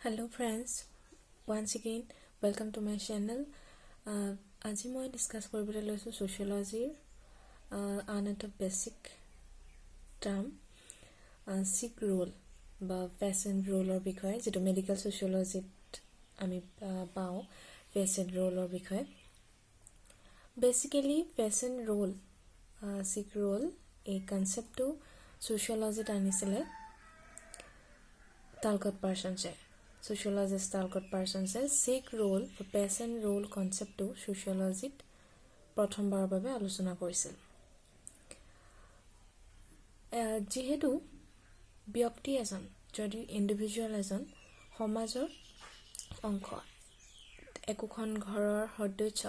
Hello friends, once again welcome to my channel. আজি মই discuss কৰিবলৈ লৈছো sociology আন এটা বেসিক টাৰ্ম sick role বা patient role ৰ বিষয়ে যেটো মেডিকেল sociology আমি পাও patient role ৰ বিষয়ে basically patient role sick role এই কনসেপ্টটো sociology আনিছিলে Talcott Parsons Sociologist Talcott Parsons sick role for patient role concept to sociology প্ৰথমবাৰৰ বাবে আলোচনা কৰিছিল যেহেতু ব্যক্তি এজন যদি ইন্ডিভিজুয়াল এজন সমাজৰ অংশ একোখন ঘৰৰ সদস্য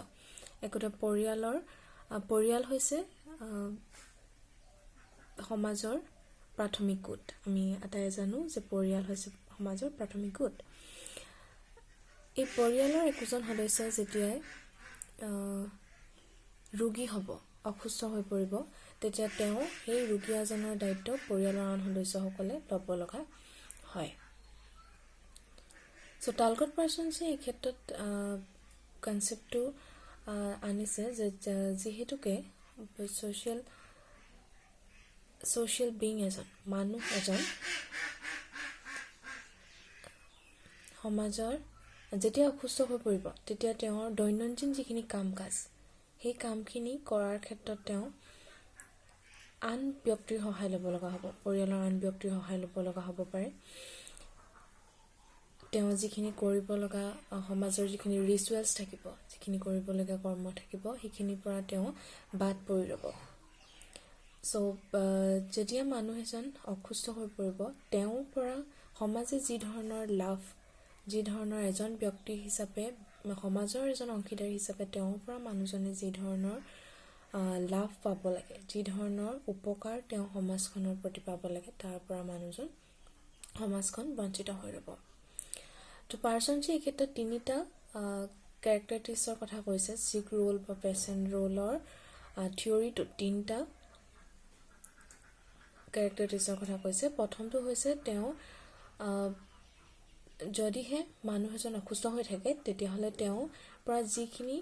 একোটা পৰিয়াল হৈছে সমাজৰ প্ৰাথমিক গোট আমি আটাই জানো যে পৰিয়াল হৈছে সমাজৰ প্ৰাথমিক গোট এই পৰিয়ালৰ একোজন সদস্য যেতিয়া ৰোগী হ'ব অসুস্থ হৈ পৰিব তেতিয়া তেওঁ সেই ৰোগীজনৰ দায়িত্ব পৰিয়ালৰ আন সদস্যসকলে ল'ব লগা হয় সো Talcott Parsons এই ক্ষেত্ৰত কনসেপ্টটো আনিছে যে যেহেতুকে social being এজন মানুহ এজন সমাজৰ যেতিয়া অসুস্থ হৈ পৰিব তেতিয়া তেওঁৰ দৈনন্দিন যিখিনি কাম-কাজ সেই কামখিনি কৰাৰ ক্ষেত্ৰত তেওঁ আন ব্যক্তিৰ সহায় ল'ব লগা হ'ব পৰিয়ালৰ আন ব্যক্তিৰ সহায় ল'ব লগা হ'ব পাৰে তেওঁ যিখিনি কৰিব লগা সমাজৰ যিখিনি ৰিচুৱেলছ থাকিব যিখিনি কৰিব লগা কৰ্ম থাকিব সেইখিনিৰ পৰা তেওঁ বাদ পৰি ৰব সো যেতিয়া মানুহ এজন অসুস্থ হৈ পৰিব তেওঁৰ পৰা সমাজে যি ধৰণৰ এজন ব্যক্তি হিচাপে সমাজৰ এজন অংশীদাৰ হিচাপে তেওঁৰ পৰা মানুহজনে যি ধৰণৰ লাভ পাব লাগে যি ধৰণৰ উপকাৰ তেওঁ সমাজখনৰ প্ৰতি পাব লাগে তাৰ পৰা মানুহজন সমাজখন বঞ্চিত হৈ ৰব তো পাৰ্সনছে এই ক্ষেত্ৰত তিনিটা ক্যাৰেক্টাৰিষ্টিক্সৰ কথা কৈছে সিক ৰোল বা পেশেন্ট ৰোলৰ থিওৰিটো তিনিটা ক্যাৰেক্টাৰিষ্টিক্সৰ কথা কৈছে প্ৰথমটো হৈছে তেওঁ যদিহে মানুহ এজন অসুস্থ হৈ থাকে তেতিয়া হলে তেওঁ পৰা যিখিনি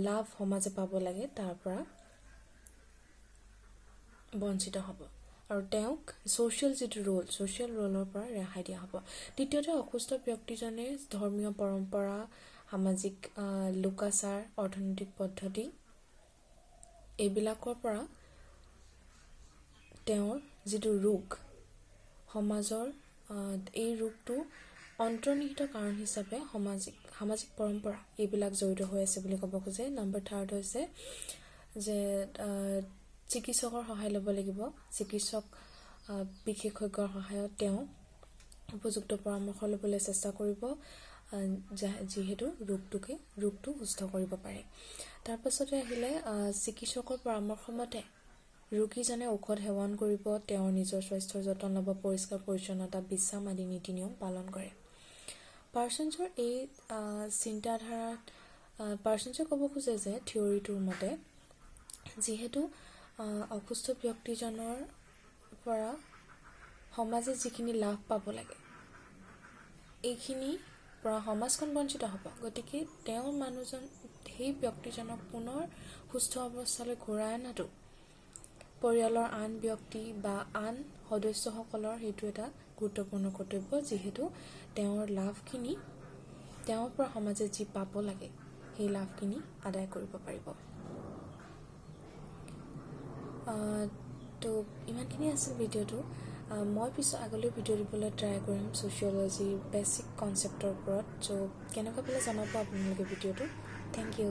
লাভ সমাজে পাব লাগে তাৰ পৰা বঞ্চিত হ'ব আৰু তেওঁক সোশ্যাল ৰোলৰ পৰা ৰেহাই দিয়া হ'ব দ্বিতীয়তে অসুস্থ ব্যক্তিজনে ধৰ্মীয় পৰম্পৰা সামাজিক লোকাচাৰ অৰ্থনৈতিক পদ্ধতি এইবিলাকৰ পৰা তেওঁৰ যিটো ৰোগ সমাজৰ এই ৰোগটো অন্তৰ্নিহিত কাৰণ হিচাপে সামাজিক পৰম্পৰা এইবিলাক জড়িত হৈ আছে বুলি ক'ব খোজে নম্বৰ 3 হৈছে যে চিকিৎসকৰ সহায় ল'ব লাগিব চিকিৎসক বিশেষজ্ঞৰ সহায়ত তেওঁ উপযুক্ত পৰামৰ্শ ল'বলৈ চেষ্টা কৰিব যিহেতু ৰোগটো সুস্থ কৰিব পাৰে তাৰ পাছতে আহিলে চিকিৎসকৰ পৰামৰ্শ মতে ৰোগীজনে ঔষধ সেৱন কৰিব তেওঁৰ নিজৰ স্বাস্থ্যৰ যতন ল'ব পৰিষ্কাৰ পৰিচ্ছন্নতা বিশ্ৰাম আদি নীতি নিয়ম পালন কৰে পাৰ্সনছৰ এই চিন্তাধাৰাত পাৰ্সনছে ক'ব খোজে যে থিওৰিটোৰ মতে যেহেতু অসুস্থ ব্যক্তিজনৰ পৰা সমাজে যিখিনি লাভ পাব লাগে এইখিনি পৰা সমাজখন বঞ্চিত হ'ব গতিকে তেওঁৰ মানুহজন সেই ব্যক্তিজনক পুনৰ সুস্থ অৱস্থালৈ ঘূৰাই অনাটো পৰিয়ালৰ আন ব্যক্তি বা আন সদস্যসকলৰ হেতু এটা গুৰুত্বপূৰ্ণ কৰ্তব্য যেহেতু তেওঁৰ লাভখিনি তেওঁৰ পৰা সমাজে যি পাব লাগে সেই লাভখিনি আদায় কৰিব পাৰিব তো ইমানখিনি আছিল ভিডিঅ'টো মই আগলৈ ভিডিঅ' দিবলৈ ট্ৰাই কৰিম সোশিয়োলজিৰ বেসিক কনসেপ্টৰ ওপৰত সো কেনেকুৱা পালে জনাব আপোনালোকে ভিডিঅ'টো থ্যাংক ইউ